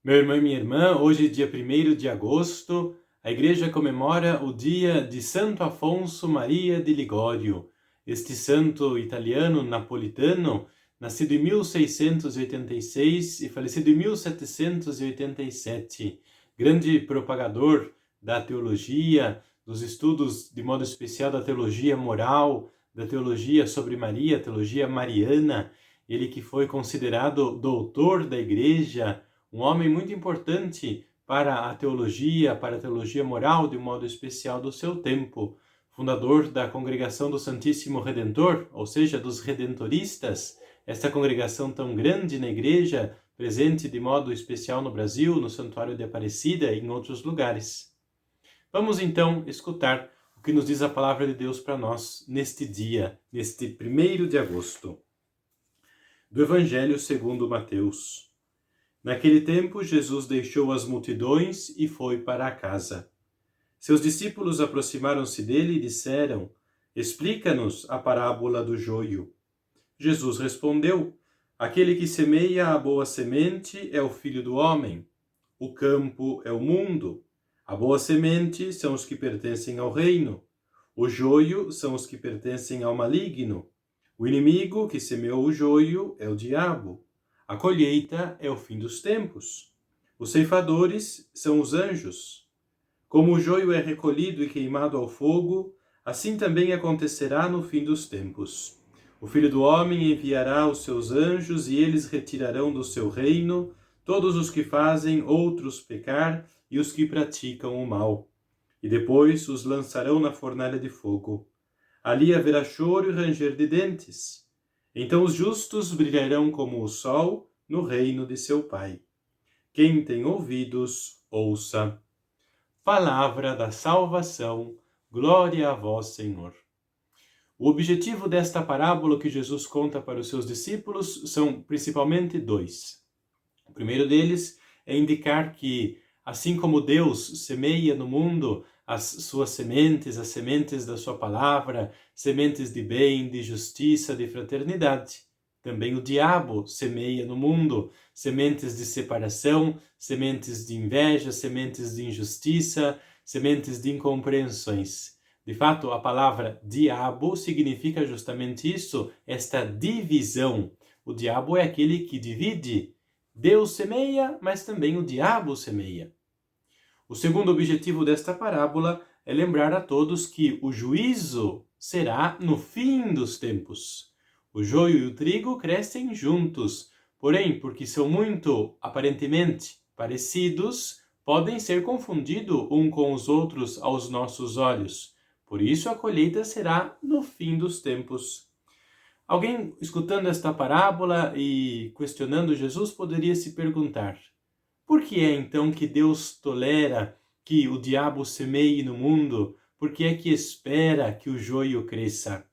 Meu irmão e minha irmã, hoje, dia 1º de agosto, a igreja comemora o dia de Santo Afonso Maria de Ligório. Este santo italiano napolitano, nascido em 1686 e falecido em 1787, grande propagador da teologia, dos estudos, de modo especial, da teologia moral, da teologia sobre Maria, teologia mariana, ele que foi considerado doutor da igreja, um homem muito importante para a teologia moral, de um modo especial do seu tempo, fundador da Congregação do Santíssimo Redentor, ou seja, dos Redentoristas, esta congregação tão grande na igreja, presente de modo especial no Brasil, no Santuário de Aparecida e em outros lugares. Vamos então escutar o que nos diz a palavra de Deus para nós neste dia, neste 1º de agosto. Do Evangelho segundo Mateus. Naquele tempo, Jesus deixou as multidões e foi para a casa. Seus discípulos aproximaram-se dele e disseram: Explica-nos a parábola do joio. Jesus respondeu: Aquele que semeia a boa semente é o Filho do Homem. O campo é o mundo. A boa semente são os que pertencem ao reino. O joio são os que pertencem ao maligno. O inimigo que semeou o joio é o diabo. A colheita é o fim dos tempos. Os ceifadores são os anjos. Como o joio é recolhido e queimado ao fogo, assim também acontecerá no fim dos tempos. O Filho do Homem enviará os seus anjos e eles retirarão do seu reino todos os que fazem outros pecar e os que praticam o mal. E depois os lançarão na fornalha de fogo. Ali haverá choro e ranger de dentes. Então os justos brilharão como o sol no reino de seu Pai. Quem tem ouvidos, ouça. Palavra da salvação, glória a vós, Senhor. O objetivo desta parábola que Jesus conta para os seus discípulos são principalmente dois. O primeiro deles é indicar que, assim como Deus semeia no mundo as suas sementes, as sementes da sua palavra, sementes de bem, de justiça, de fraternidade, também o diabo semeia no mundo sementes de separação, sementes de inveja, sementes de injustiça, sementes de incompreensões. De fato, a palavra diabo significa justamente isso, esta divisão. O diabo é aquele que divide. Deus semeia, mas também o diabo semeia. O segundo objetivo desta parábola é lembrar a todos que o juízo será no fim dos tempos. O joio e o trigo crescem juntos, porém, porque são muito, aparentemente, parecidos, podem ser confundidos um com os outros aos nossos olhos. Por isso, a colheita será no fim dos tempos. Alguém, escutando esta parábola e questionando Jesus, poderia se perguntar: por que é então que Deus tolera que o diabo semeie no mundo? Por que é que espera que o joio cresça?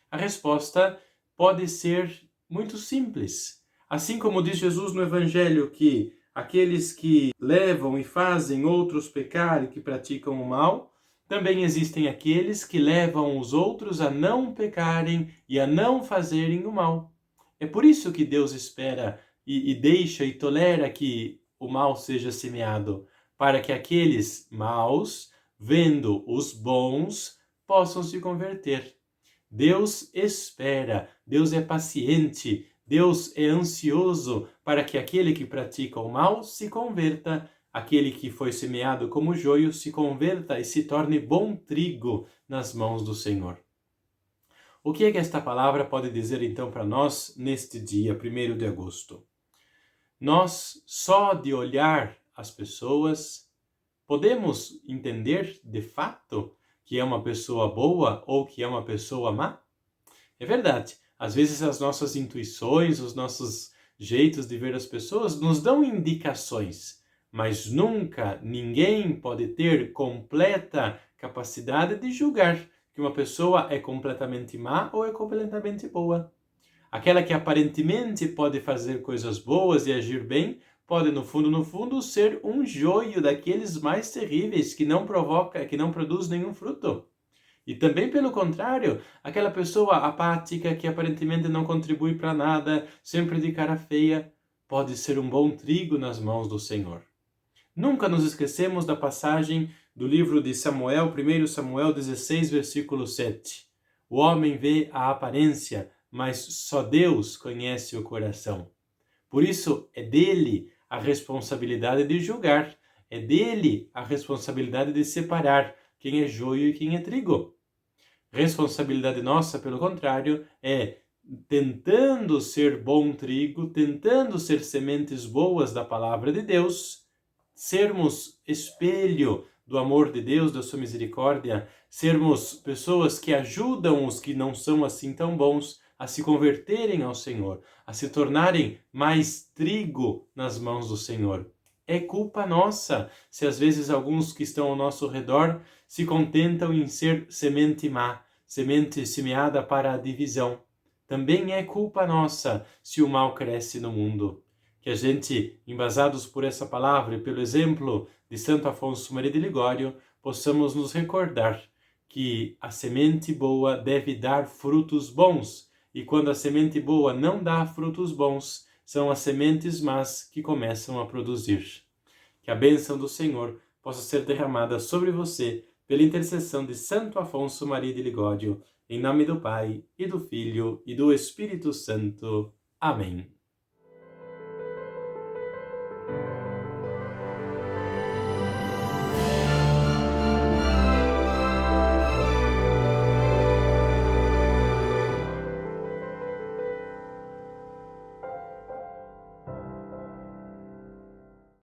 A resposta pode ser muito simples. Assim como diz Jesus no Evangelho que aqueles que levam e fazem outros pecar e que praticam o mal, também existem aqueles que levam os outros a não pecarem e a não fazerem o mal. É por isso que Deus espera e deixa e tolera que o mal seja semeado, para que aqueles maus, vendo os bons, possam se converter. Deus espera, Deus é paciente, Deus é ansioso para que aquele que pratica o mal se converta, aquele que foi semeado como joio se converta e se torne bom trigo nas mãos do Senhor. O que é que esta palavra pode dizer então para nós neste dia 1º de agosto? Nós, só de olhar as pessoas, podemos entender de fato que é uma pessoa boa ou que é uma pessoa má? É verdade, às vezes as nossas intuições, os nossos jeitos de ver as pessoas nos dão indicações, mas nunca ninguém pode ter completa capacidade de julgar que uma pessoa é completamente má ou é completamente boa. Aquela que aparentemente pode fazer coisas boas e agir bem, pode no fundo ser um joio daqueles mais terríveis que não provoca, que não produz nenhum fruto. E também pelo contrário, aquela pessoa apática que aparentemente não contribui para nada, sempre de cara feia, pode ser um bom trigo nas mãos do Senhor. Nunca nos esquecemos da passagem do livro de Samuel, 1 Samuel 16, versículo 7. O homem vê a aparência, mas só Deus conhece o coração. Por isso, é dele a responsabilidade de julgar, é dele a responsabilidade de separar quem é joio e quem é trigo. Responsabilidade nossa, pelo contrário, é tentando ser bom trigo, tentando ser sementes boas da palavra de Deus, sermos espelho do amor de Deus, da sua misericórdia, sermos pessoas que ajudam os que não são assim tão bons a se converterem ao Senhor, a se tornarem mais trigo nas mãos do Senhor. É culpa nossa se às vezes alguns que estão ao nosso redor se contentam em ser semente má, semente semeada para a divisão. Também é culpa nossa se o mal cresce no mundo. Que a gente, embasados por essa palavra e pelo exemplo de Santo Afonso Maria de Ligório, possamos nos recordar que a semente boa deve dar frutos bons, e quando a semente boa não dá frutos bons, são as sementes más que começam a produzir. Que a bênção do Senhor possa ser derramada sobre você pela intercessão de Santo Afonso Maria de Ligório, em nome do Pai, e do Filho, e do Espírito Santo. Amém.